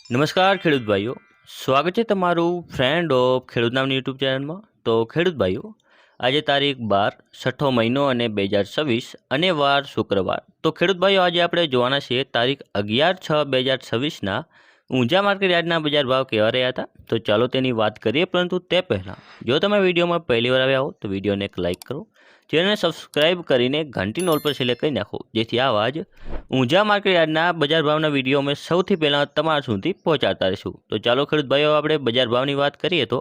નમસ્કાર ખેડૂત ભાઈઓ, સ્વાગત છે તમારું ફ્રેન્ડ ઓફ ખેડૂત નામની યુટ્યુબ ચેનલમાં. તો ખેડૂત ભાઈઓ, આજે તારીખ 12 છઠ્ઠો મહિનો અને 2026 અને વાર શુક્રવાર. તો ખેડૂત ભાઈઓ, આજે આપણે જોવાના છીએ તારીખ 11/6/2026ના ઊંઝા માર્કેટ યાર્ડના બજાર ભાવ કેવા રહ્યા હતા. તો ચાલો તેની વાત કરીએ, પરંતુ તે પહેલાં જો તમે વિડીયોમાં પહેલી વાર આવ્યા હો તો વિડીયોને એક લાઇક કરો, ચેનલને સબસ્ક્રાઇબ કરીને ઘંટીનો ઓલ પર સિલેક્ટ કરી નાખો, જેથી આવા જ ઊંઝા માર્કેટ યાર્ડના બજાર ભાવના વિડીયો અમે સૌથી પહેલાં તમારા સુધી પહોંચાડતા રહીશું. તો ચાલો ખેડૂત ભાઈઓ, આપણે બજાર ભાવની વાત કરીએ તો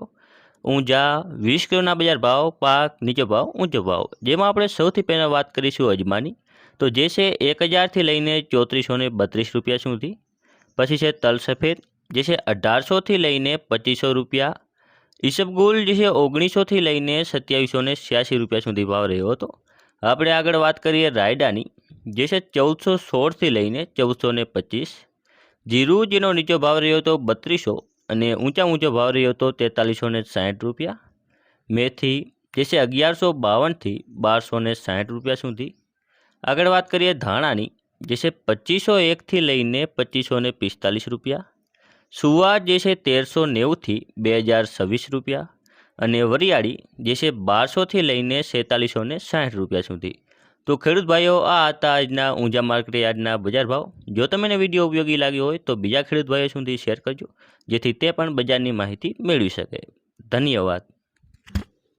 ઊંઝા 20 કિલોના બજાર ભાવ, પાક નીચો ભાવ, ઊંચો ભાવ, જેમાં આપણે સૌથી પહેલાં વાત કરીશું અજમાની. તો જે છે 1000થી લઈને 3432 રૂપિયા સુધી. પછી છે તલ સફેદ, જે છે 1800થી લઈને 2500 રૂપિયા. ઈસબગુલ, જે છે 1900થી લઈને 2786 રૂપિયા સુધી ભાવ રહ્યો હતો. આપણે આગળ વાત કરીએ રાયડાની, જે છે 1416થી લઈને 1425. જીરું, જેનો નીચો ભાવ રહ્યો હતો 3200 અને ઊંચો ભાવ રહ્યો હતો 4360 રૂપિયા. મેથી, જે છે 1152થી 1260 રૂપિયા સુધી. આગળ વાત કરીએ ધાણાની, જે છે 2501થી લઈને 2545 રૂપિયા. સુવા, જે છે 1390થી 2026 રૂપિયા. અને વરિયાળી, જે છે 1200થી લઈને 4760 રૂપિયા સુધી. તો ખેડૂત ભાઈઓ, આ હતા આજના ઊંઝા માર્કેટ યાર્ડના બજાર ભાવ. જો તમને વિડીયો ઉપયોગી લાગ્યો હોય તો બીજા ખેડૂત ભાઈઓ સુધી શેર કરજો, જેથી તે પણ બજારની માહિતી મેળવી શકે. ધન્યવાદ.